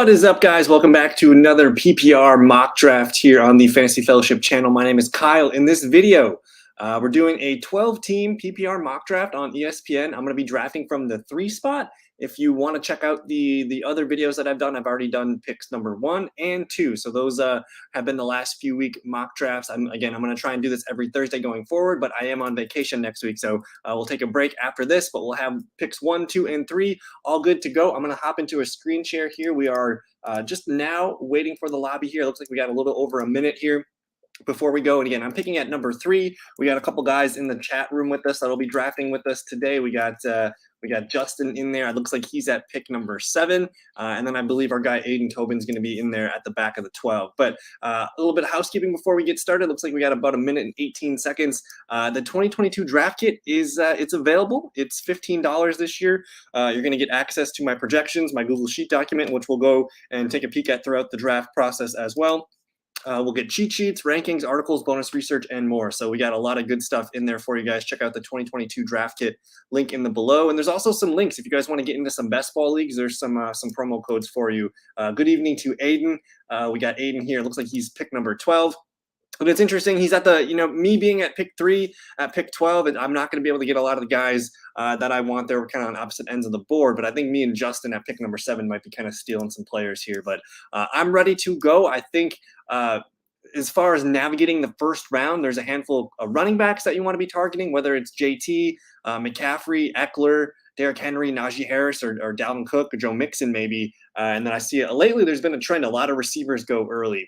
What is up, guys? Welcome back to another PPR mock draft here on the Fantasy Fellowship channel. My name is Kyle. In this video, we're doing a 12-team PPR mock draft on ESPN. I'm going to be drafting from the 3 spot. If you want to check out the other videos that I've done, I've already done picks number 1 and 2. So those have been the last few week mock drafts. I'm going to try and do this every Thursday going forward, but I am on vacation next week. So we'll take a break after this, but we'll have picks 1, 2, and 3 all good to go. I'm going to hop into a screen share here. We are just now waiting for the lobby here. It looks like we got a little over a minute here before we go. And again, I'm picking at number 3. We got a couple guys in the chat room with us that'll be drafting with us today. We got Justin in there. It looks like he's at pick number 7. And then I believe our guy Aiden Tobin's going to be in there at the back of the 12. But a little bit of housekeeping before we get started. Looks like we got about a minute and 18 seconds. The 2022 draft kit is it's available. It's $15 this year. You're going to get access to my projections, my Google Sheet document, which we'll go and take a peek at throughout the draft process as well. We'll get cheat sheets, rankings, articles, bonus research, and more. So we got a lot of good stuff in there for you guys. Check out the 2022 draft kit link in the below. And there's also some links if you guys want to get into some best ball leagues. There's some promo codes for you. Good evening to Aiden. We got Aiden here. Looks like he's pick number 12. But it's interesting. He's at the, me being at pick 3, at pick 12, and I'm not going to be able to get a lot of the guys that I want there. We're kind of on opposite ends of the board. But I think me and Justin at pick number 7 might be kind of stealing some players here. But I'm ready to go. I think as far as navigating the first round, there's a handful of running backs that you want to be targeting, whether it's JT, McCaffrey, Eckler, Derrick Henry, Naji Harris, or Dalvin Cook, or Joe Mixon maybe. And then I see lately there's been a trend. A lot of receivers go early.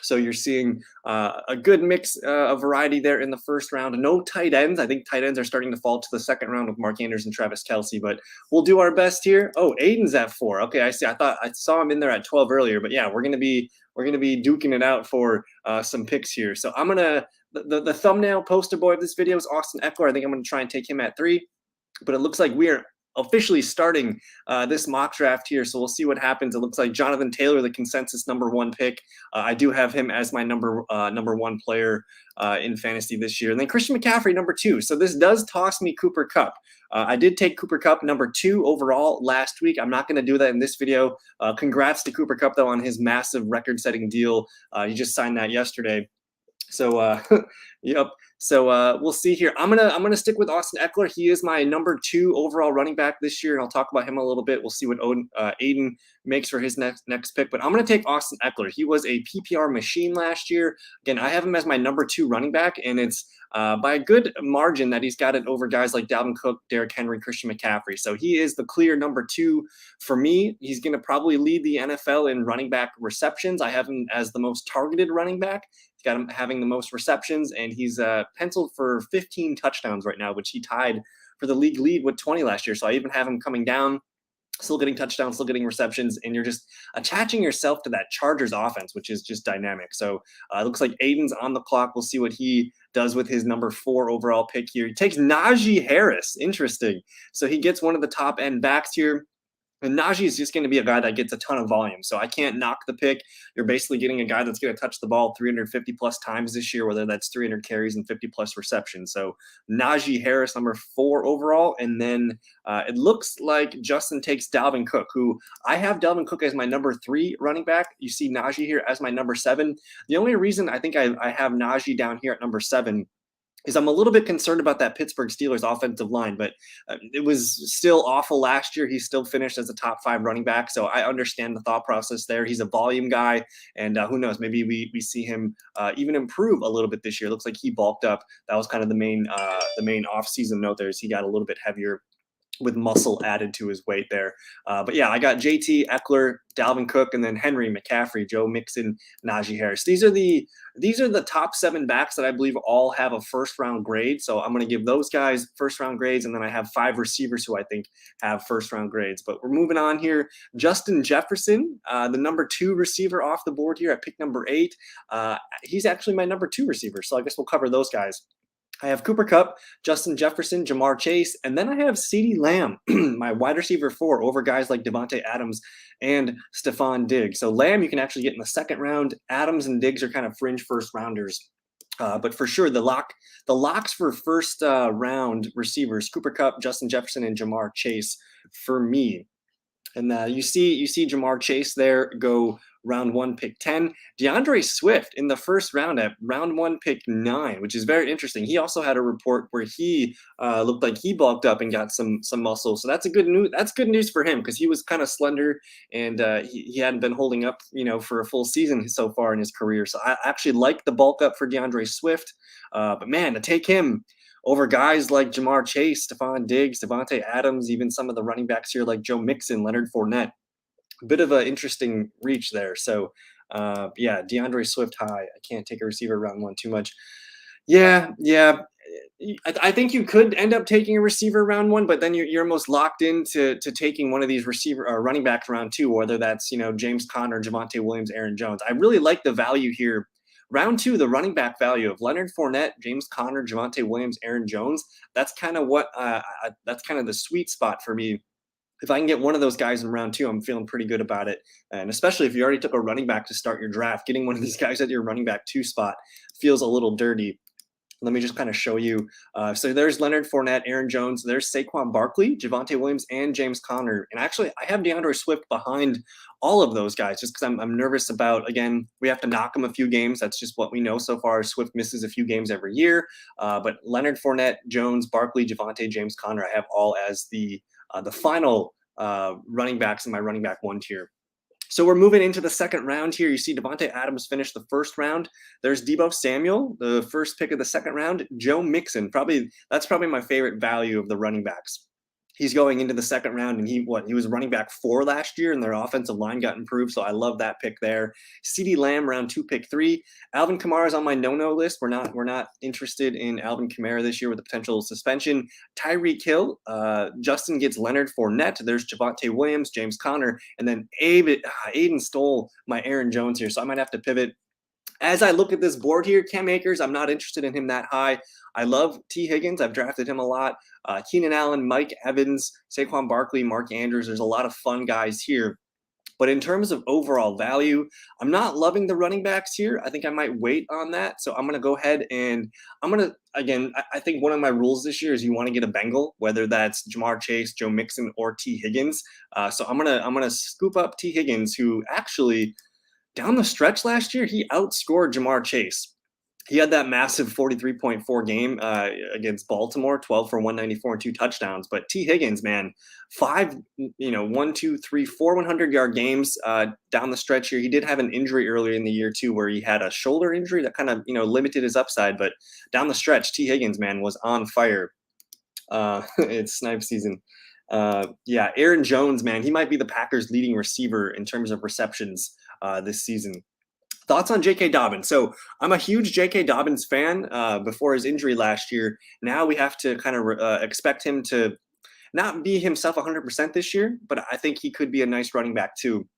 So you're seeing a good mix of variety there in the first round. No tight ends. I think tight ends are starting to fall to the second round with Mark Anderson, Travis Kelce, but we'll do our best here. Oh, Aiden's at 4. Okay, I see. I thought I saw him in there at 12 earlier, but yeah, we're gonna be duking it out for some picks here. So I'm gonna the thumbnail poster boy of this video is Austin Eckler. I think I'm gonna try and take him at 3, but it looks like we are officially starting this mock draft here, so we'll see what happens. It looks like Jonathan Taylor, the consensus number 1 pick. I do have him as my number 1 player in fantasy this year. And then Christian McCaffrey, number 2. So this does toss me Cooper Kupp. I did take Cooper Kupp number 2 overall last week. I'm not going to do that in this video. Congrats to Cooper Kupp, though, on his massive record-setting deal. He just signed that yesterday. So, yep. So we'll see here. I'm gonna stick with Austin Eckler. He is my number 2 overall running back this year, and I'll talk about him a little bit. We'll see what Aiden makes for his next pick. But I'm gonna take Austin Eckler. He was a PPR machine last year. Again, I have him as my number 2 running back, and it's by a good margin that he's got it over guys like Dalvin Cook, Derrick Henry, Christian McCaffrey. So he is the clear number 2 for me. He's gonna probably lead the NFL in running back receptions. I have him as the most targeted running back. He's got him having the most receptions, and he's penciled for 15 touchdowns right now, which he tied for the league lead with 20 last year. So I even have him coming down, still getting touchdowns, still getting receptions, and you're just attaching yourself to that Chargers offense, which is just dynamic. So it looks like Aiden's on the clock. We'll see what he does with his number 4 overall pick here. He takes Naji Harris. Interesting. So he gets one of the top end backs here. And Naji is just going to be a guy that gets a ton of volume. So I can't knock the pick. You're basically getting a guy that's going to touch the ball 350 plus times this year, whether that's 300 carries and 50 plus receptions. So Naji Harris, number 4 overall. And then it looks like Justin takes Dalvin Cook, who I have Dalvin Cook as my number 3 running back. You see Naji here as my number 7. The only reason I think I have Naji down here at number 7 is I'm a little bit concerned about that Pittsburgh Steelers offensive line, but it was still awful last year. He still finished as a top 5 running back, so I understand the thought process there. He's a volume guy, and who knows, maybe we see him even improve a little bit this year. Looks like he bulked up. That was kind of the main off-season note there, is he got a little bit heavier with muscle added to his weight there. But yeah, I got JT, Eckler, Dalvin Cook, and then Henry, McCaffrey, Joe Mixon, Naji Harris. These are the top 7 backs that I believe all have a first-round grade. So I'm going to give those guys first-round grades, and then I have 5 receivers who I think have first-round grades. But we're moving on here. Justin Jefferson, the number 2 receiver off the board here at pick number 8. He's actually my number 2 receiver, so I guess we'll cover those guys. I have Cooper Kupp, Justin Jefferson, Jamar Chase, and then I have CeeDee Lamb, my wide receiver 4, over guys like Devontae Adams and Stephon Diggs. So Lamb you can actually get in the second round. Adams and Diggs are kind of fringe first rounders. But for sure, the locks for first round receivers, Cooper Kupp, Justin Jefferson, and Jamar Chase for me. And you see Jamar Chase there go round 1, pick 10. Deandre Swift in the first round at round 1, pick 9, which is very interesting. He also had a report where he looked like he bulked up and got some muscle. So that's good news for him, because he was kind of slender, and he hadn't been holding up, for a full season so far in his career. So I actually like the bulk up for Deandre Swift. But man, to take him over guys like Jamar Chase, Stephon Diggs, Devontae Adams, even some of the running backs here like Joe Mixon, Leonard Fournette. A bit of an interesting reach there. So, yeah, Deandre Swift high. I can't take a receiver round 1 too much. Yeah. I think you could end up taking a receiver round 1, but then you're almost locked into taking one of these receiver or running backs round 2, whether that's James Conner, Javonte Williams, Aaron Jones. I really like the value here. Round 2, the running back value of Leonard Fournette, James Conner, Javonte Williams, Aaron Jones. That's kind of what that's kind of the sweet spot for me. If I can get one of those guys in round 2, I'm feeling pretty good about it. And especially if you already took a running back to start your draft, getting one of these guys at your running back 2 spot feels a little dirty. Let me just kind of show you. So there's Leonard Fournette, Aaron Jones. There's Saquon Barkley, Javonte Williams, and James Conner. And actually, I have Deandre Swift behind all of those guys just because I'm nervous about, again, we have to knock him a few games. That's just what we know so far. Swift misses a few games every year. But Leonard Fournette, Jones, Barkley, Javonte, James Conner, I have all as the final running backs in my running back 1 tier. So we're moving into the second round here. You see Devontae Adams finish the first round. There's Deebo Samuel, the first pick of the second round. Joe Mixon, that's probably my favorite value of the running backs. He's going into the second round, and he was running back 4 last year, and their offensive line got improved. So I love that pick there. CeeDee Lamb, round 2, pick 3. Alvin Kamara is on my no-no list. We're not interested in Alvin Kamara this year with the potential suspension. Tyreek Hill, Justin gets Leonard Fournette. There's Javonte Williams, James Conner, and then Aiden stole my Aaron Jones here, so I might have to pivot. As I look at this board here, Cam Akers, I'm not interested in him that high. I love T. Higgins. I've drafted him a lot. Keenan Allen, Mike Evans, Saquon Barkley, Mark Andrews. There's a lot of fun guys here. But in terms of overall value, I'm not loving the running backs here. I think I might wait on that. So I'm going to go ahead and again, I think one of my rules this year is you want to get a Bengal, whether that's Jamar Chase, Joe Mixon, or T. Higgins. So I'm gonna scoop up T. Higgins, who actually down the stretch last year, he outscored Jamar Chase. He had that massive 43.4 game against Baltimore, 12 for 194 and 2 touchdowns. But T. Higgins, man, 4 100-yard games down the stretch here. He did have an injury earlier in the year too, where he had a shoulder injury that kind of limited his upside. But down the stretch, T. Higgins, man, was on fire. It's snipe season. Yeah, Aaron Jones, man, he might be the Packers' leading receiver in terms of receptions this season. Thoughts on J.K. Dobbins? So I'm a huge J.K. Dobbins fan before his injury last year. Now we have to kind of expect him to not be himself 100% this year, but I think he could be a nice running back too.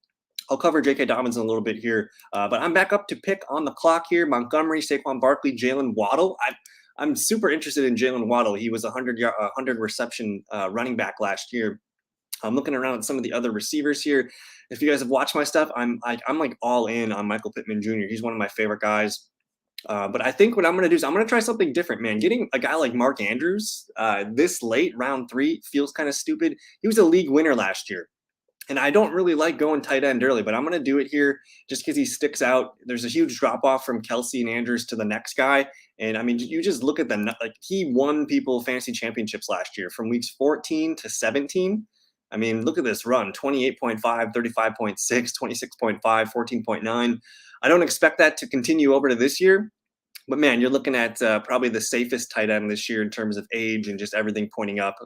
I'll cover J.K. Dobbins in a little bit here, but I'm back up to pick on the clock here. Montgomery, Saquon Barkley, Jalen Waddle. I'm super interested in Jalen Waddle. He was a 100 reception running back last year. I'm looking around at some of the other receivers here. If you guys have watched my stuff, I'm like all in on Michael Pittman Jr. He's one of my favorite guys. But I think what I'm going to do is I'm going to try something different, man. Getting a guy like Mark Andrews this late, round 3, feels kind of stupid. He was a league winner last year. And I don't really like going tight end early, but I'm going to do it here just because he sticks out. There's a huge drop off from Kelsey and Andrews to the next guy. And I mean, you just look at them. Like, he won people fantasy championships last year from weeks 14 to 17. I mean, look at this run, 28.5, 35.6, 26.5, 14.9. I don't expect that to continue over to this year. But, man, you're looking at probably the safest tight end this year in terms of age and just everything pointing up,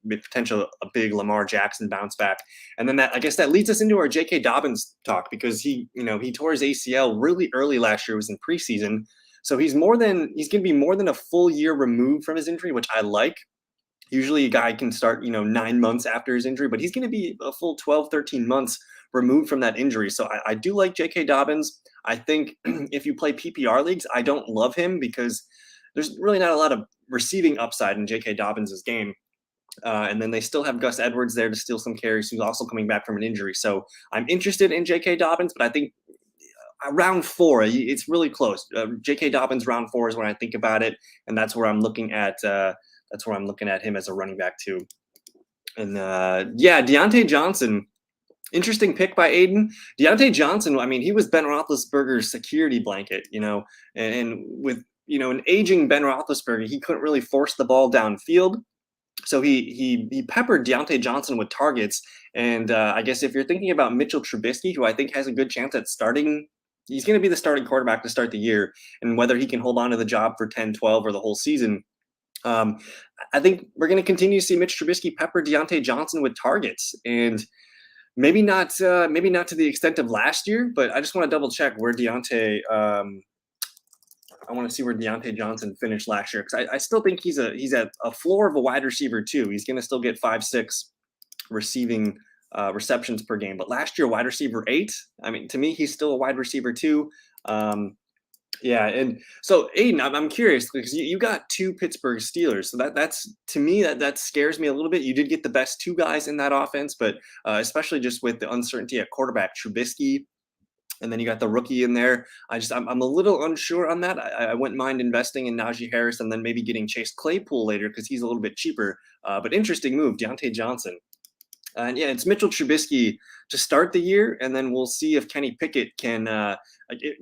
potential a big Lamar Jackson bounce back. And then I guess that leads us into our J.K. Dobbins talk, because he tore his ACL really early last year. It was in preseason. So he's going to be more than a full year removed from his injury, which I like. Usually a guy can start, 9 months after his injury, but he's going to be a full 12, 13 months removed from that injury. So I do like J.K. Dobbins. I think if you play PPR leagues, I don't love him because there's really not a lot of receiving upside in J.K. Dobbins' game. And then they still have Gus Edwards there to steal some carries, who's also coming back from an injury. So I'm interested in J.K. Dobbins, but I think round 4, it's really close. J.K. Dobbins round 4 is when I think about it, and that's where I'm looking at. That's where I'm looking at him as a running back too. And Deontay Johnson. Interesting pick by Aiden. Deontay Johnson, I mean, he was Ben Roethlisberger's security blanket, and with, an aging Ben Roethlisberger, he couldn't really force the ball downfield. So he peppered Deontay Johnson with targets. And I guess if you're thinking about Mitchell Trubisky, who I think has a good chance at starting, he's going to be the starting quarterback to start the year. And whether he can hold on to the job for 10, 12, or the whole season, um, I think we're going to continue to see Mitch Trubisky pepper Deontay Johnson with targets. And maybe not to the extent of last year, but I just want to double check where Deontay. I want to see where Deontay Johnson finished last year, because I still think he's at a floor of a wide receiver too. He's going to still get 5-6 receiving receptions per game, but last year wide receiver 8. I mean, to me, he's still a wide receiver too. Yeah, and so Aiden, I'm curious because you got 2 Pittsburgh Steelers, so that's to me that scares me a little bit. You did get the best 2 guys in that offense, but especially just with the uncertainty at quarterback, Trubisky, and then you got the rookie in there. I'm a little unsure on that. I wouldn't mind investing in Najee Harris and then maybe getting Chase Claypool later because he's a little bit cheaper. But interesting move, Deontay Johnson. And yeah, it's Mitchell Trubisky to start the year, and then we'll see if Kenny Pickett can.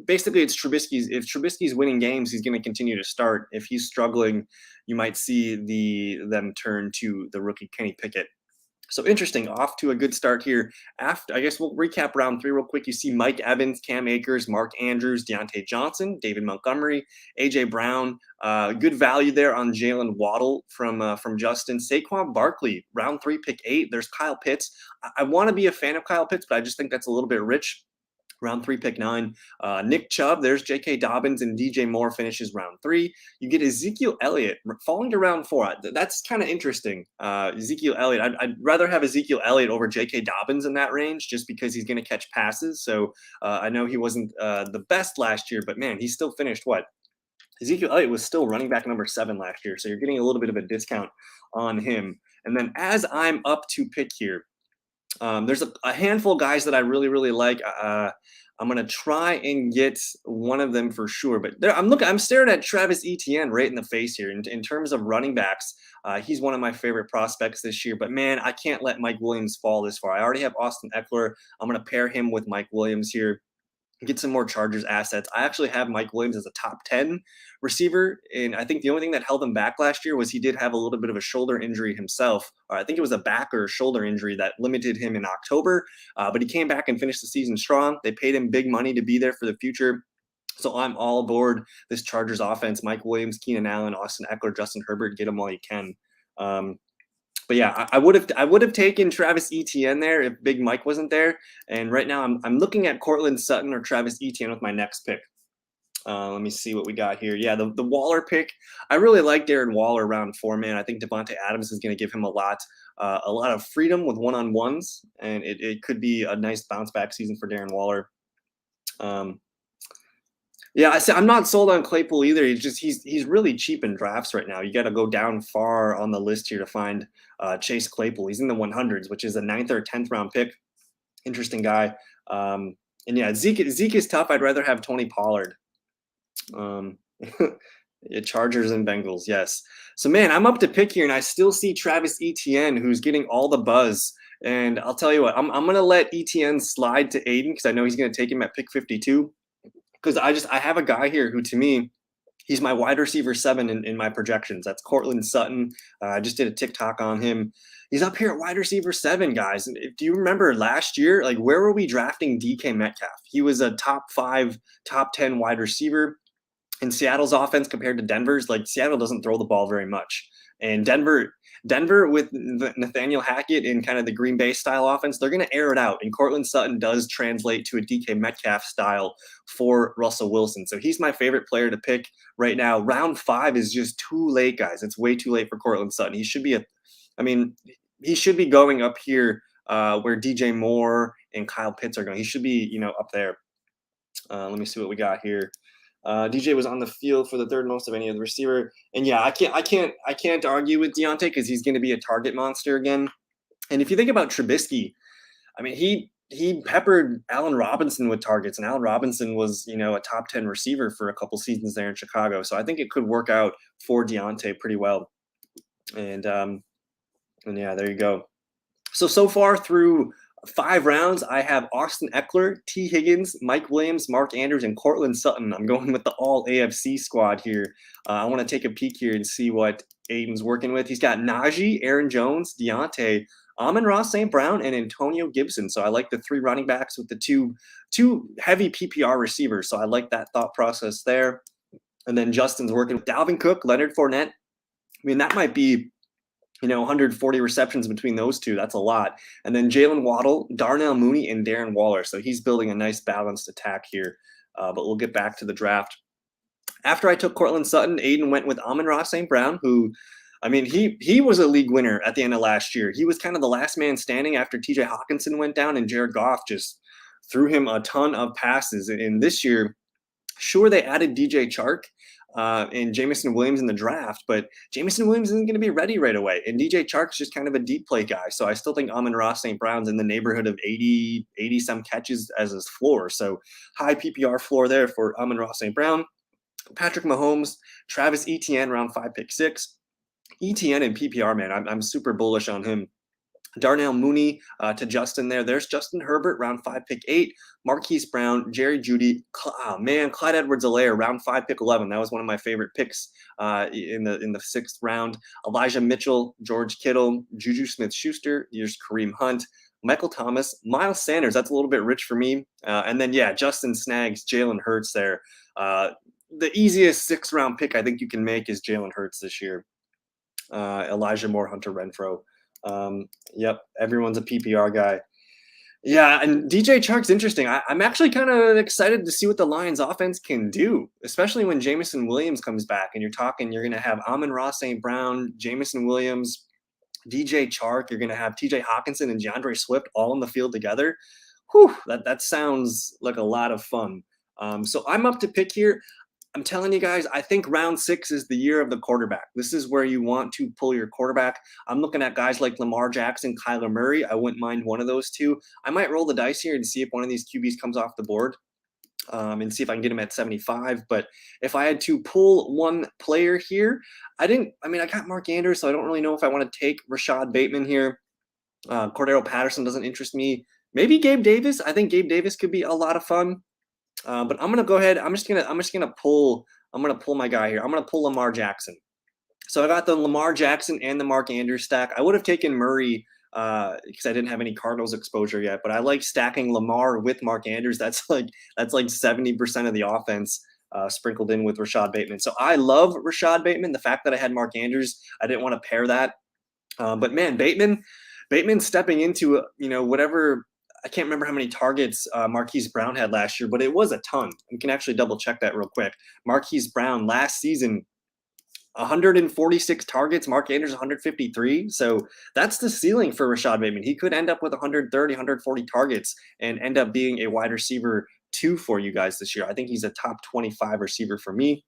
Basically, it's Trubisky's. If Trubisky's winning games, he's going to continue to start. If he's struggling, you might see them turn to the rookie Kenny Pickett. So interesting, off to a good start here. After, I guess we'll recap round 3 real quick. You see Mike Evans, Cam Akers, Mark Andrews, Deontay Johnson, David Montgomery, AJ Brown. Good value there on Jalen Waddle from Justin. Saquon Barkley, round 3, pick 8. There's Kyle Pitts. I want to be a fan of Kyle Pitts, but I just think that's a little bit rich. Round 3, pick 9. Nick Chubb, there's J.K. Dobbins, and DJ Moore finishes round 3. You get Ezekiel Elliott falling to round 4. That's kind of interesting. Ezekiel Elliott, I'd rather have Ezekiel Elliott over J.K. Dobbins in that range just because he's going to catch passes. So I know he wasn't the best last year, but man, he still finished what? Ezekiel Elliott was still running back number 7 last year. So you're getting a little bit of a discount on him. And then as I'm up to pick here, there's a handful of guys that I really, really like. I'm gonna try and get one of them for sure. But I'm staring at Travis Etienne right in the face here. In terms of running backs, he's one of my favorite prospects this year. But man, I can't let Mike Williams fall this far. I already have Austin Eckler. I'm gonna pair him with Mike Williams here, get some more Chargers assets. I actually have Mike Williams as a top 10 receiver, and I think the only thing that held him back last year was he did have a little bit of a shoulder injury himself. I think it was a back or shoulder injury that limited him in October, but he came back and finished the season strong. They paid him big money to be there for the future. So I'm all aboard this Chargers offense. Mike Williams, Keenan Allen, Austin Eckler, Justin Herbert, get them while you can. But yeah, I would have taken Travis Etienne there if Big Mike wasn't there. And right now I'm looking at Cortland Sutton or Travis Etienne with my next pick. Let me see what we got here. Yeah, the Waller pick. I really like Darren Waller round 4, man. I think Devontae Adams is going to give him a lot of freedom with one-on-ones, and it could be a nice bounce back season for Darren Waller. Yeah, I'm not sold on Claypool either. He's really cheap in drafts right now. You got to go down far on the list here to find Chase Claypool. He's in the 100s, which is a 9th or 10th round pick. Interesting guy. And yeah, Zeke is tough. I'd rather have Tony Pollard. Yeah, Chargers and Bengals, yes. So man, I'm up to pick here, and I still see Travis Etienne, who's getting all the buzz. And I'll tell you what, I'm gonna let Etienne slide to Aiden because I know he's gonna take him at pick 52. Because I have a guy here who, to me, he's my wide receiver 7 in my projections. That's Cortland Sutton. I just did a TikTok on him. He's up here at wide receiver 7, guys. And do you remember last year, like, where were we drafting DK Metcalf? He was a top 5, top 10 wide receiver in Seattle's offense compared to Denver's. Like, Seattle doesn't throw the ball very much. And Denver with Nathaniel Hackett in kind of the Green Bay style offense, they're going to air it out. And Cortland Sutton does translate to a DK Metcalf style for Russell Wilson. So he's my favorite player to pick right now. Round 5 is just too late, guys. It's way too late for Cortland Sutton. He should be going up here where DJ Moore and Kyle Pitts are going. He should be, up there. Let me see what we got here. DJ was on the field for the 3rd most of any other receiver, and yeah, I can't argue with Deontay because he's going to be a target monster again. And if you think about Trubisky, I mean, he peppered Allen Robinson with targets, and Allen Robinson was a top 10 receiver for a couple seasons there in Chicago. So I think it could work out for Deontay pretty well. And yeah, there you go. So far through 5 rounds, I have Austin Eckler, T. Higgins, Mike Williams, Mark Andrews, and Cortland Sutton. I'm going with the all AFC squad here. I want to take a peek here and see what Aiden's working with. He's got Naji, Aaron Jones, Deontay, Amon-Ra St. Brown, and Antonio Gibson. So I like the 3 running backs with the two heavy PPR receivers. So I like that thought process there. And then Justin's working with Dalvin Cook, Leonard Fournette. I mean, that might be 140 receptions between those two. That's a lot. And then Jalen Waddle, Darnell Mooney, and Darren Waller. So he's building a nice balanced attack here. But we'll get back to the draft. After I took Cortland Sutton, Aiden went with Amon-Ra St. Brown, who, I mean, he was a league winner at the end of last year. He was kind of the last man standing after TJ Hawkinson went down, and Jared Goff just threw him a ton of passes. And this year, sure, they added DJ Chark and Jamison Williams in the draft, but Jamison Williams isn't going to be ready right away. And DJ Chark's just kind of a deep play guy. So I still think Amon-Ra St. Brown's in the neighborhood of 80 some catches as his floor. So high PPR floor there for Amon-Ra St. Brown. Patrick Mahomes, Travis Etienne, round 5, pick 6. Etienne in PPR, man, I'm super bullish on him. Darnell Mooney to Justin there. There's Justin Herbert, round 5, pick 8. Marquise Brown, Jerry Jeudy. Clyde Edwards-Helaire, round 5, pick 11. That was one of my favorite picks in the 6th round. Elijah Mitchell, George Kittle, Juju Smith-Schuster. Here's Kareem Hunt, Michael Thomas, Miles Sanders. That's a little bit rich for me. And then, yeah, Justin Snaggs, Jalen Hurts there. The easiest 6th round pick I think you can make is Jalen Hurts this year. Elijah Moore, Hunter Renfrow. Yep, everyone's a PPR guy. Yeah, and DJ Chark's interesting. I'm actually kind of excited to see what the Lions offense can do, especially when Jamison Williams comes back and you're going to have Amon-Ra St. Brown, Jamison Williams, DJ Chark. You're going to have TJ Hawkinson and Deandre Swift all in the field together. Whew, that sounds like a lot of fun. So I'm up to pick here. I'm telling you guys, I think round 6 is the year of the quarterback. This is where you want to pull your quarterback. I'm looking at guys like Lamar Jackson, Kyler Murray. I wouldn't mind one of those two. I might roll the dice here and see if one of these QBs comes off the board and see if I can get him at 75. But if I had to pull one player here, I got Mark Andrews, so I don't really know if I want to take Rashad Bateman here. Cordero Patterson doesn't interest me. Maybe Gabe Davis. I think Gabe Davis could be a lot of fun. But I'm gonna go ahead. I'm just gonna pull my guy here. I'm gonna pull Lamar Jackson. So I got the Lamar Jackson and the Mark Andrews stack. I would have taken Murray because I didn't have any Cardinals exposure yet, but I like stacking Lamar with Mark Andrews. That's like 70% of the offense sprinkled in with Rashad Bateman. So I love Rashad Bateman. The fact that I had Mark Andrews, I didn't want to pair that. But man, Bateman stepping into whatever. I can't remember how many targets Marquise Brown had last year, but it was a ton. We can actually double check that real quick. Marquise Brown last season, 146 targets. Mark Andrews, 153. So that's the ceiling for Rashad Bateman. He could end up with 130, 140 targets and end up being a wide receiver 2 for you guys this year. I think he's a top 25 receiver for me.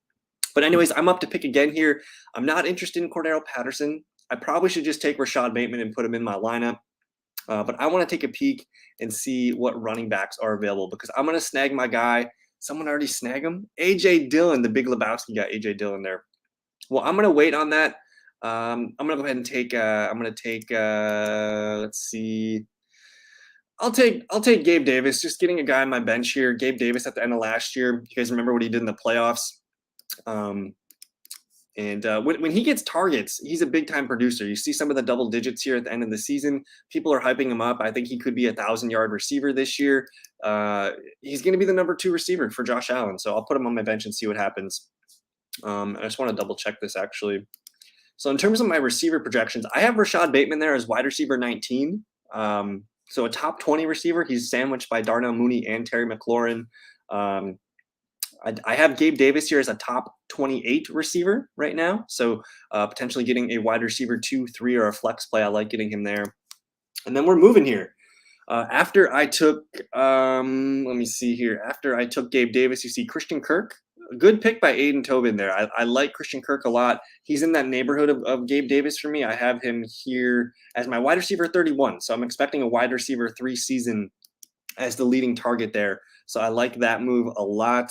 But anyways, I'm up to pick again here. I'm not interested in Cordero Patterson. I probably should just take Rashad Bateman and put him in my lineup. But I want to take a peek and see what running backs are available because I'm going to snag my guy. Someone already snag him? A.J. Dillon, the Big Lebowski guy, A.J. Dillon there. Well, I'm going to wait on that. I'm going to go ahead and take let's see. I'll take Gabe Davis, just getting a guy on my bench here. Gabe Davis at the end of last year. You guys remember what he did in the playoffs? And when he gets targets, he's a big-time producer. You see some of the double digits here at the end of the season. People are hyping him up. I think he could be a 1,000-yard receiver this year. He's going to be the number 2 receiver for Josh Allen. So I'll put him on my bench and see what happens. I just want to double-check this, actually. So in terms of my receiver projections, I have Rashad Bateman there as wide receiver 19. So a top 20 receiver. He's sandwiched by Darnell Mooney and Terry McLaurin. I have Gabe Davis here as a top 28 receiver right now. So potentially getting a wide receiver 2, 3, or a flex play. I like getting him there. And then we're moving here. After I took, let me see here. After I took Gabe Davis, you see Christian Kirk. A good pick by Aiden Tobin there. I like Christian Kirk a lot. He's in that neighborhood of Gabe Davis for me. I have him here as my wide receiver 31. So I'm expecting a wide receiver 3 season as the leading target there. So I like that move a lot.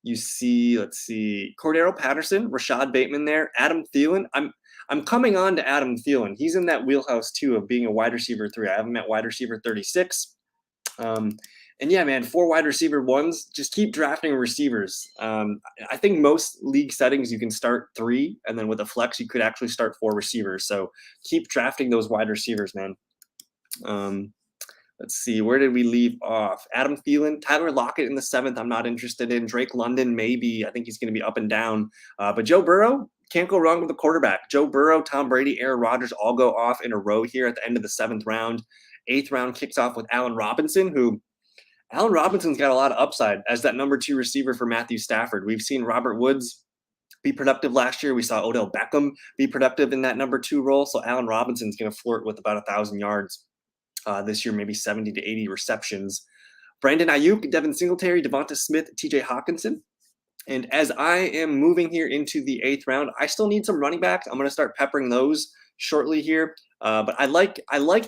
You see, let's see, Cordero Patterson, Rashad Bateman there, Adam Thielen. I'm coming on to Adam Thielen. He's in that wheelhouse too of being a wide receiver 3. I have him at wide receiver 36. And yeah, man, 4 wide receiver 1s. Just keep drafting receivers. I think most league settings you can start 3, and then with a flex you could actually start 4 receivers. So keep drafting those wide receivers, man. Let's see, where did we leave off? Adam Thielen, Tyler Lockett in the 7th. I'm not interested in. Drake London, maybe. I think he's going to be up and down. But Joe Burrow, can't go wrong with the quarterback. Joe Burrow, Tom Brady, Aaron Rodgers all go off in a row here at the end of the 7th round. 8th round kicks off with Allen Robinson, who Allen Robinson's got a lot of upside as that number 2 receiver for Matthew Stafford. We've seen Robert Woods be productive last year. We saw Odell Beckham be productive in that number 2 role. So Allen Robinson's going to flirt with about 1,000 yards this year, maybe 70 to 80 receptions. Brandon Ayuk, Devin Singletary, Devonta Smith, TJ Hawkinson. And as I am moving here into the 8th round, I still need some running backs. I'm going to start peppering those shortly here. But I like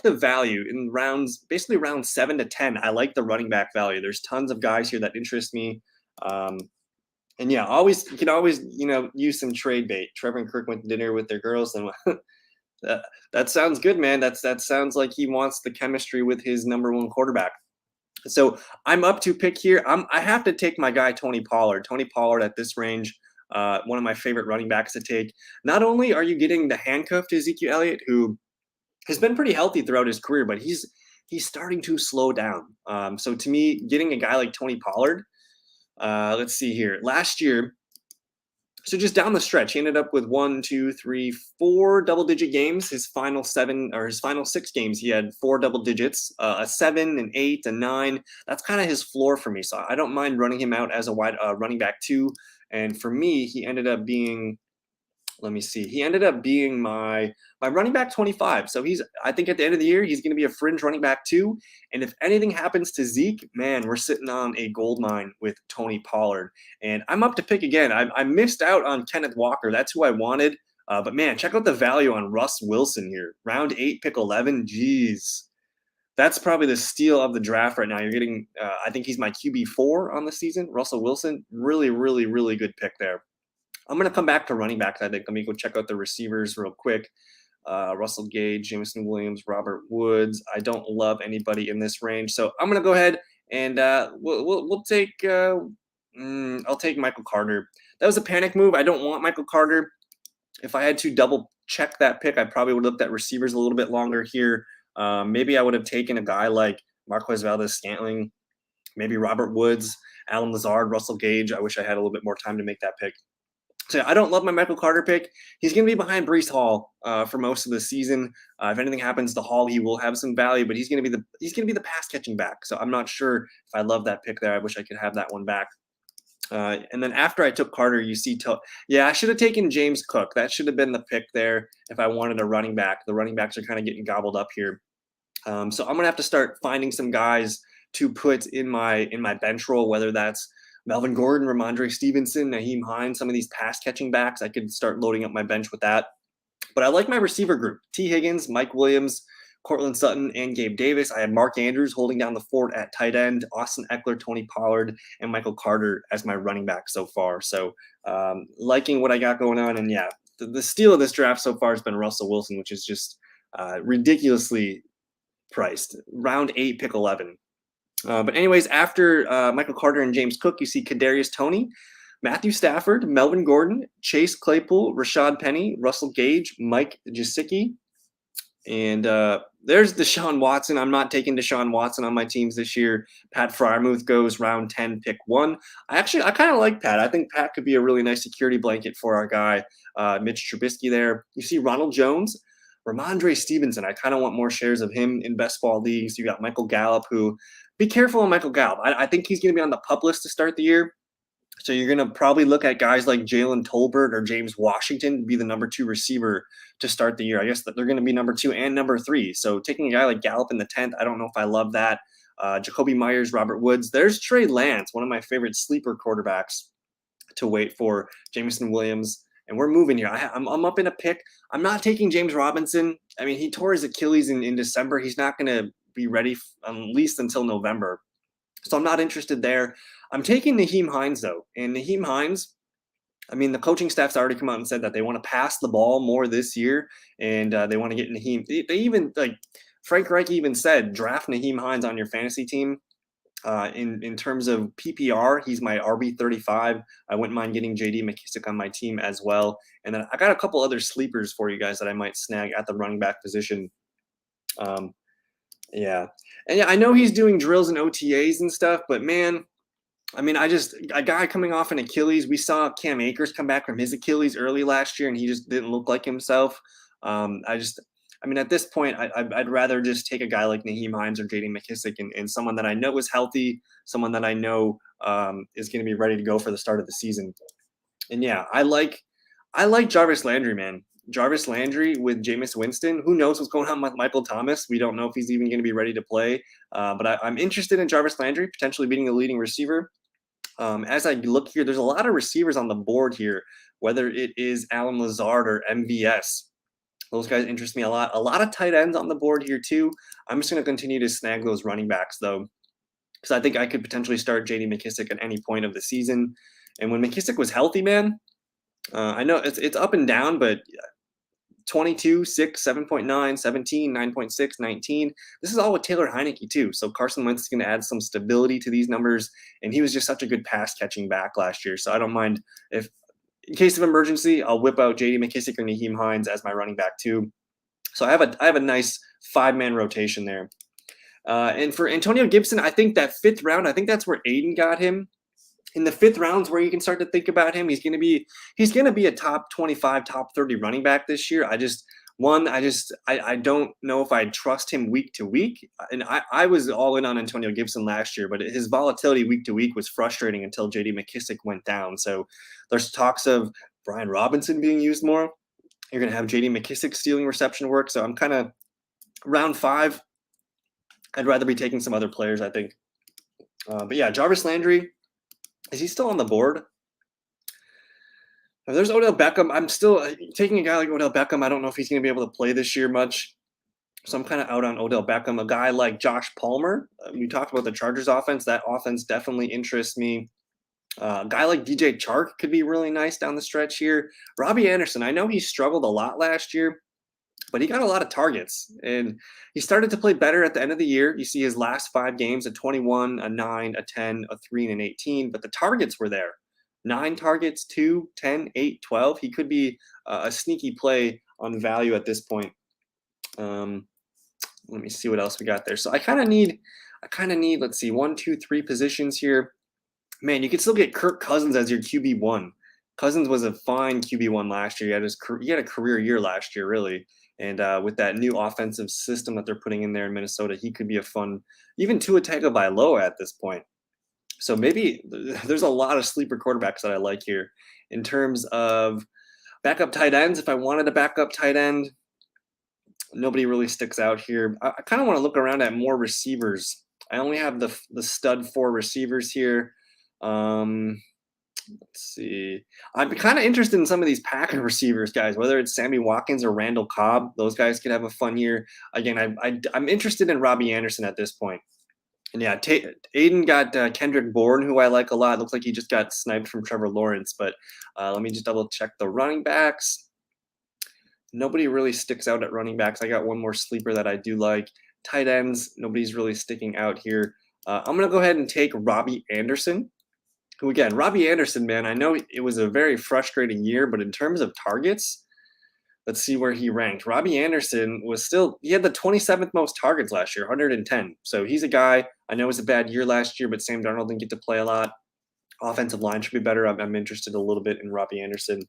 the value in rounds, basically round 7 to 10. I like the running back value. There's tons of guys here that interest me. And yeah, you can always, use some trade bait. Trevor and Kirk went to dinner with their girls, and that sounds good, man. That sounds like he wants the chemistry with his number 1 quarterback. So I'm up to pick here. I have to take my guy Tony Pollard. Tony Pollard at this range, one of my favorite running backs to take. Not only are you getting the handcuff to Ezekiel Elliott, who has been pretty healthy throughout his career, but he's starting to slow down. So to me, getting a guy like Tony Pollard, let's see here. Last year, so just down the stretch, he ended up with 1, 2, 3, 4 double-digit games. His final 6 games, he had 4 double digits, a 7, an 8, a 9. That's kind of his floor for me. So I don't mind running him out as a wide running back 2. And for me, he ended up being, he ended up being my running back 25. So I think at the end of the year, he's going to be a fringe running back 2. And if anything happens to Zeke, man, we're sitting on a gold mine with Tony Pollard. And I'm up to pick again. I missed out on Kenneth Walker. That's who I wanted. But man, check out the value on Russ Wilson here. Round 8, pick 11. Jeez. That's probably the steal of the draft right now. You're getting, I think he's my QB4 on the season. Russell Wilson, really, really, really good pick there. I'm going to come back to running backs, I think. Let me go check out the receivers real quick. Russell Gage, Jameson Williams, Robert Woods. I don't love anybody in this range. So I'm going to go ahead and we'll take I'll take Michael Carter. That was a panic move. I don't want Michael Carter. If I had to double check that pick, I probably would have looked at receivers a little bit longer here. Maybe I would have taken a guy like Marquez Valdes-Scantling, maybe Robert Woods, Alan Lazard, Russell Gage. I wish I had a little bit more time to make that pick. So I don't love my Michael Carter pick. He's going to be behind Breece Hall for most of the season. If anything happens to Hall, he will have some value, but he's going to be the pass catching back. So I'm not sure if I love that pick there. I wish I could have that one back. And then after I took Carter, you see, I should have taken James Cook. That should have been the pick there if I wanted a running back. The running backs are kind of getting gobbled up here. So I'm going to have to start finding some guys to put in my bench role, whether that's Melvin Gordon, Ramondre Stevenson, Naheem Hines, some of these pass-catching backs. I could start loading up my bench with that. But I like my receiver group. T. Higgins, Mike Williams, Cortland Sutton, and Gabe Davis. I had Mark Andrews holding down the fort at tight end, Austin Eckler, Tony Pollard, and Michael Carter as my running back so far. So liking what I got going on. And yeah, the steal of this draft so far has been Russell Wilson, which is just ridiculously priced. Round 8, pick 11. But anyways, after Michael Carter and James Cook, you see Kadarius Toney, Matthew Stafford, Melvin Gordon, Chase Claypool, Rashad Penny, Russell Gage, Mike Gesicki, and there's Deshaun Watson. I'm not taking Deshaun Watson on my teams this year. Pat Freiermuth goes round 10, pick 1. I kind of like Pat. I think Pat could be a really nice security blanket for our guy, Mitch Trubisky there. You see Ronald Jones, Ramondre Stevenson. I kind of want more shares of him in best ball leagues. You got Michael Gallup, who be careful on Michael Gallup. I think he's going to be on the PUP list to start the year. So you're going to probably look at guys like Jalen Tolbert or James Washington to be the number 2 receiver to start the year. I guess that they're going to be number 2 and number 3. So taking a guy like Gallup in the 10th, I don't know if I love that. Jacoby Myers, Robert Woods. There's Trey Lance, one of my favorite sleeper quarterbacks to wait for. Jameson Williams. And we're moving here. I'm up in a pick. I'm not taking James Robinson. I mean, he tore his Achilles in December. He's not going to be ready at least until November. So I'm not interested there. I'm taking Nyheim Hines, though. And Nyheim Hines, I mean, the coaching staff's already come out and said that they want to pass the ball more this year, and they want to get Nyheim. They even, like, Frank Reich even said, draft Nyheim Hines on your fantasy team. In terms of PPR, he's my RB35. I wouldn't mind getting JD McKissic on my team as well. And then I got a couple other sleepers for you guys that I might snag at the running back position. Yeah. And yeah, I know he's doing drills and OTAs and stuff, but man, I mean, a guy coming off an Achilles, we saw Cam Akers come back from his Achilles early last year, and he just didn't look like himself. I mean, at this point, I'd rather just take a guy like Nyheim Hines or J.D. McKissic and someone that I know is healthy, someone that I know is going to be ready to go for the start of the season. And yeah, I like Jarvis Landry, man. Jarvis Landry with Jameis Winston. Who knows what's going on with Michael Thomas? We don't know if he's even going to be ready to play. But I'm interested in Jarvis Landry potentially being the leading receiver. As I look here, there's a lot of receivers on the board here, whether it is Alan Lazard or MVS. Those guys interest me a lot. A lot of tight ends on the board here too. I'm just going to continue to snag those running backs though, because I think I could potentially start J.D. McKissic at any point of the season. And when McKissic was healthy, man, I know it's up and down, but 22, 6, 7.9, 17, 9.6, 19. This is all with Taylor Heineke too. So Carson Wentz is going to add some stability to these numbers. And he was just such a good pass catching back last year. So I don't mind if, in case of emergency, I'll whip out J.D. McKissic or Nyheim Hines as my running back too. So I have a nice 5-man rotation there. And for Antonio Gibson, I think that 5th round, I think that's where Aiden got him. In the 5th rounds where you can start to think about him. He's going to be a top 25, top 30 running back this year. I don't know if I trust him week to week. And I was all in on Antonio Gibson last year, but his volatility week to week was frustrating until J.D. McKissic went down. So there's talks of Brian Robinson being used more. You're going to have J.D. McKissic stealing reception work. So I'm kind of round 5. I'd rather be taking some other players, I think. But yeah, Jarvis Landry. Is he still on the board? If there's Odell Beckham. I'm still taking a guy like Odell Beckham. I don't know if he's going to be able to play this year much. So I'm kind of out on Odell Beckham. A guy like Josh Palmer. We talked about the Chargers offense. That offense definitely interests me. A guy like DJ Chark could be really nice down the stretch here. Robbie Anderson. I know he struggled a lot last year, but he got a lot of targets, and he started to play better at the end of the year. You see his last 5 games, a 21, a 9, a 10, a 3, and an 18, but the targets were there. 9 targets, 2, 10, 8, 12. He could be a sneaky play on value at this point. Let me see what else we got there. So I kind of need, let's see, 1, 2, 3 positions here. Man, you could still get Kirk Cousins as your QB1. Cousins was a fine QB1 last year. He had a career year last year, really. And with that new offensive system that they're putting in there in Minnesota, he could be a fun, even Tua Tagovailoa at this point. So maybe there's a lot of sleeper quarterbacks that I like here. In terms of backup tight ends, if I wanted a backup tight end, nobody really sticks out here. I kind of want to look around at more receivers. I only have the stud 4 receivers here. Let's see. I'm kind of interested in some of these Packer receivers, guys, whether it's Sammy Watkins or Randall Cobb. Those guys could have a fun year. Again, I'm interested in Robbie Anderson at this point. And yeah, Aiden got Kendrick Bourne, who I like a lot. Looks like he just got sniped from Trevor Lawrence. But let me just double check the running backs. Nobody really sticks out at running backs. I got one more sleeper that I do like. Tight ends, nobody's really sticking out here. I'm going to go ahead and take Robbie Anderson. Who, again, Robbie Anderson, man, I know it was a very frustrating year, but in terms of targets, let's see where he ranked. Robbie Anderson he had the 27th most targets last year, 110. So he's a guy, I know it was a bad year last year, but Sam Darnold didn't get to play a lot. Offensive line should be better. I'm interested a little bit in Robbie Anderson.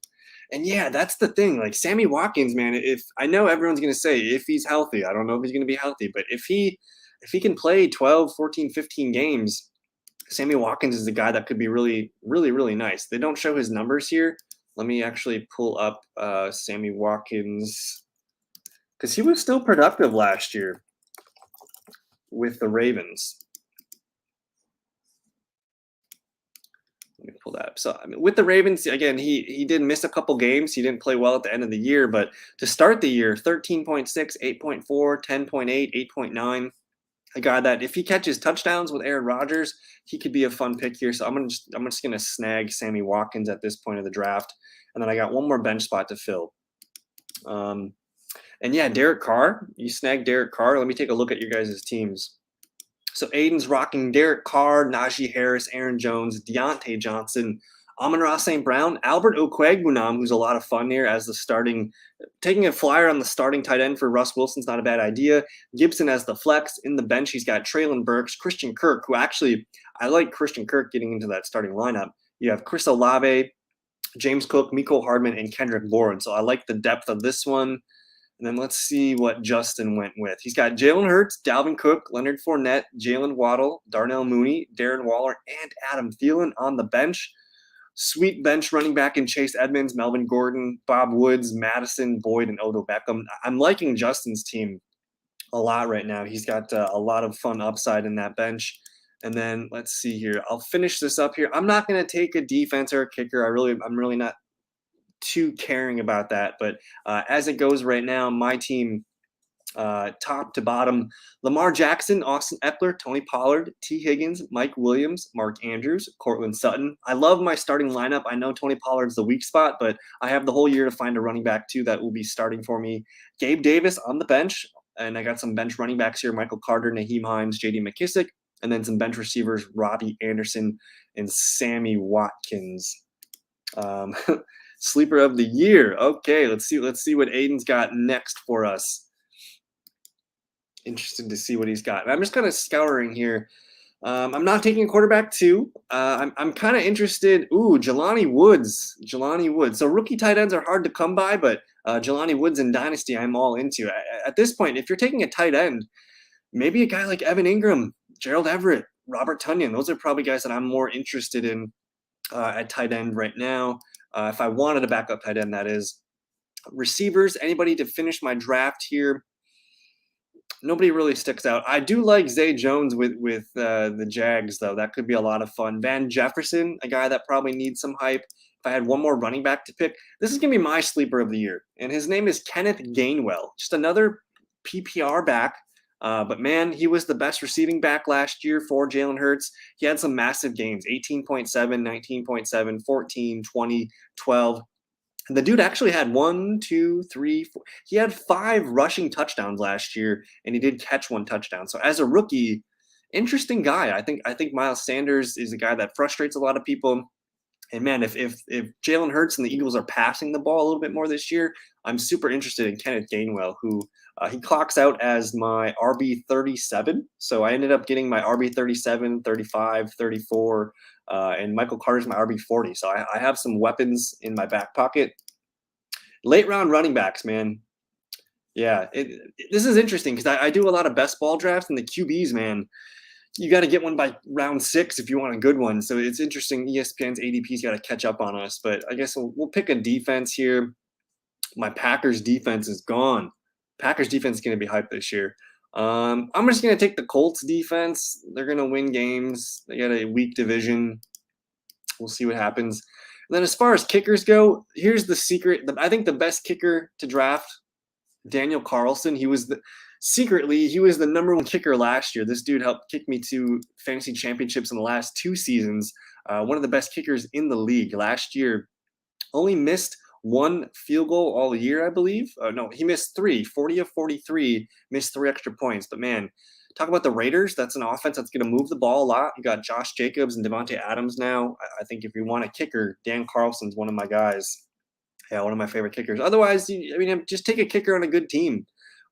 And yeah, that's the thing. Like Sammy Watkins, man, I know everyone's going to say if he's healthy, I don't know if he's going to be healthy, but if he can play 12, 14, 15 games, Sammy Watkins is a guy that could be really, really, really nice. They don't show his numbers here. Let me actually pull up Sammy Watkins because he was still productive last year with the Ravens. Let me pull that up. So I mean, with the Ravens, again, he did miss a couple games. He didn't play well at the end of the year, but to start the year, 13.6, 8.4, 10.8, 8.9. a guy that if he catches touchdowns with Aaron Rodgers, he could be a fun pick here. So I'm just gonna snag Sammy Watkins at this point of the draft, and then I got one more bench spot to fill. And yeah, Derek Carr, you snagged Derek Carr. Let me take a look at your guys' teams. So Aiden's rocking Derek Carr, Naji Harris, Aaron Jones, Deontay Johnson, Amon-Ra St. Brown, Albert Okwuegbunam, who's a lot of fun here as the starting, taking a flyer on the starting tight end for Russ Wilson's not a bad idea. Gibson as the flex. In the bench, he's got Treylon Burks, Christian Kirk, who actually, I like Christian Kirk getting into that starting lineup. You have Chris Olave, James Cook, Mecole Hardman, and Kendrick Bourne. So I like the depth of this one. And then let's see what Justin went with. He's got Jalen Hurts, Dalvin Cook, Leonard Fournette, Jalen Waddle, Darnell Mooney, Darren Waller, and Adam Thielen on the bench. Sweet bench running back in Chase Edmonds, Melvin Gordon, Bob Woods, Madison, Boyd, and Odell Beckham. I'm liking Justin's team a lot right now. He's got a lot of fun upside in that bench. And then let's see here. I'll finish this up here. I'm not going to take a defense or a kicker. I'm really not too caring about that. But as it goes right now, my team, top to bottom, Lamar Jackson, Austin Eckler, Tony Pollard, T. Higgins, Mike Williams, Mark Andrews, Cortland Sutton. I love my starting lineup. I know Tony Pollard's the weak spot, but I have the whole year to find a running back too that will be starting for me. Gabe Davis on the bench, and I got some bench running backs here: Michael Carter, Naheem Hines, J.D. McKissick, and then some bench receivers: Robbie Anderson and Sammy Watkins. Sleeper of the year. Okay, let's see what Aiden's got next for us. Interested to see what he's got. And I'm just kind of scouring here. I'm not taking a quarterback too. I'm kind of interested. Ooh, Jelani Woods. So rookie tight ends are hard to come by, but Jelani Woods in Dynasty, I'm all into. At this point, if you're taking a tight end, maybe a guy like Evan Ingram, Gerald Everett, Robert Tonyan. Those are probably guys that I'm more interested in at tight end right now. If I wanted a backup tight end, that is. Receivers, anybody to finish my draft here? Nobody really sticks out. I do like Zay Jones with the Jags, though. That could be a lot of fun. Van Jefferson, a guy that probably needs some hype. If I had one more running back to pick, this is going to be my sleeper of the year. And his name is Kenneth Gainwell. Just another PPR back. But, man, he was the best receiving back last year for Jalen Hurts. He had some massive games, 18.7, 19.7, 14, 20, 12. The dude actually had 1, 2, 3, 4. He had 5 rushing touchdowns last year, and he did catch 1 touchdown. So as a rookie, interesting guy. I think Miles Sanders is a guy that frustrates a lot of people. And man, if Jalen Hurts and the Eagles are passing the ball a little bit more this year, I'm super interested in Kenneth Gainwell, who he clocks out as my RB 37. So I ended up getting my RB 37, 35, 34. And Michael Carter's my RB 40. So I have some weapons in my back pocket. Late round running backs, man. Yeah, this is interesting because I do a lot of best ball drafts, and the QBs, man, you got to get one by round 6 if you want a good one. So it's interesting. ESPN's ADP's got to catch up on us. But I guess we'll pick a defense here. My Packers defense is gone. Packers defense is going to be hyped this year. I'm just going to take the Colts defense. They're going to win games. They got a weak division. We'll see what happens. And then as far as kickers go, here's the secret. I think the best kicker to draft, Daniel Carlson. He was the number 1 kicker last year. This dude helped kick me to fantasy championships in the last 2 seasons. One of the best kickers in the league last year. Only missed 1 field goal all year, I believe. No, he missed 3, 40 of 43, missed 3 extra points. But man, talk about the Raiders. That's an offense that's going to move the ball a lot. You got Josh Jacobs and Devontae Adams now. I think if you want a kicker, Dan Carlson's one of my guys. Yeah, one of my favorite kickers. Otherwise, just take a kicker on a good team.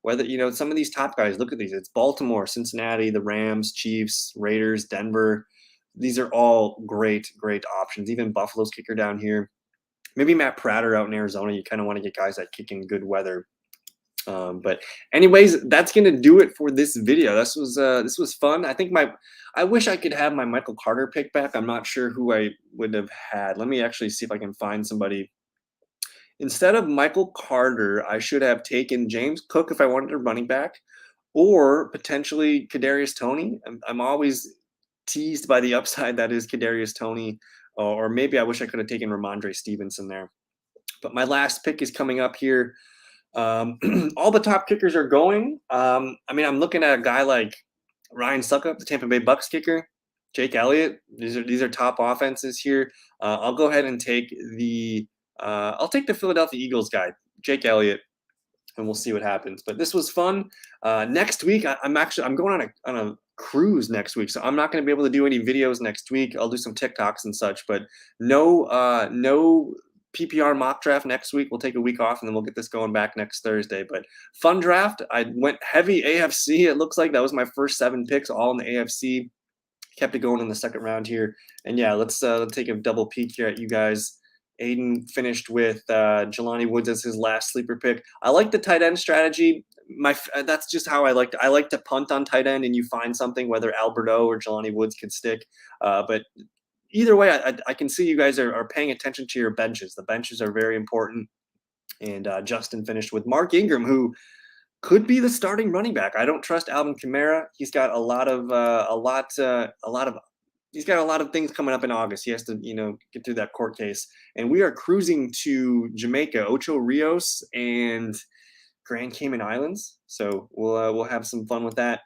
Whether, some of these top guys, look at these. It's Baltimore, Cincinnati, the Rams, Chiefs, Raiders, Denver. These are all great, great options. Even Buffalo's kicker down here. Maybe Matt Prater out in Arizona. You kind of want to get guys that kick in good weather. But anyways, that's going to do it for this video. This was fun. I wish I could have my Michael Carter pick back. I'm not sure who I would have had. Let me actually see if I can find somebody. Instead of Michael Carter, I should have taken James Cook if I wanted a running back, or potentially Kadarius Toney. I'm always teased by the upside that is Kadarius Toney, or maybe I wish I could have taken Ramondre Stevenson there. But my last pick is coming up here. All the top kickers are going. I'm looking at a guy like Ryan Suckup, the Tampa Bay Bucks kicker. Jake Elliott. These are top offenses here. I'll go ahead and take the Philadelphia Eagles guy, Jake Elliott, and we'll see what happens. But this was fun. Next week, I'm going on a cruise next week, so I'm not going to be able to do any videos next week. I'll do some TikToks and such, but no PPR mock draft next week. We'll take a week off, and then we'll get this going back next Thursday. But fun draft. I went heavy AFC. It looks like that was my first 7 picks, all in the AFC. Kept it going in the second round here. And yeah, let's take a double peek here at you guys. Aiden finished with Jelani Woods as his last sleeper pick. I like the tight end strategy. That's just how I like to punt on tight end, and you find something, whether Alberto or Jelani Woods can stick. But either way, I can see you guys are paying attention to your benches. The benches are very important. And Justin finished with Mark Ingram, who could be the starting running back. I don't trust Alvin Kamara. He's got a lot of things coming up in August. He has to, get through that court case. And we are cruising to Jamaica, Ocho Rios, and Grand Cayman Islands. So we'll have some fun with that.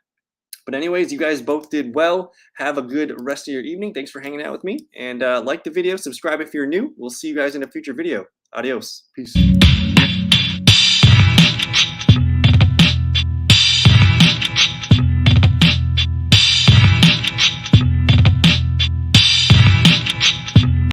But anyways, you guys both did well. Have a good rest of your evening. Thanks for hanging out with me. And like the video, subscribe if you're new. We'll see you guys in a future video. Adios. Peace.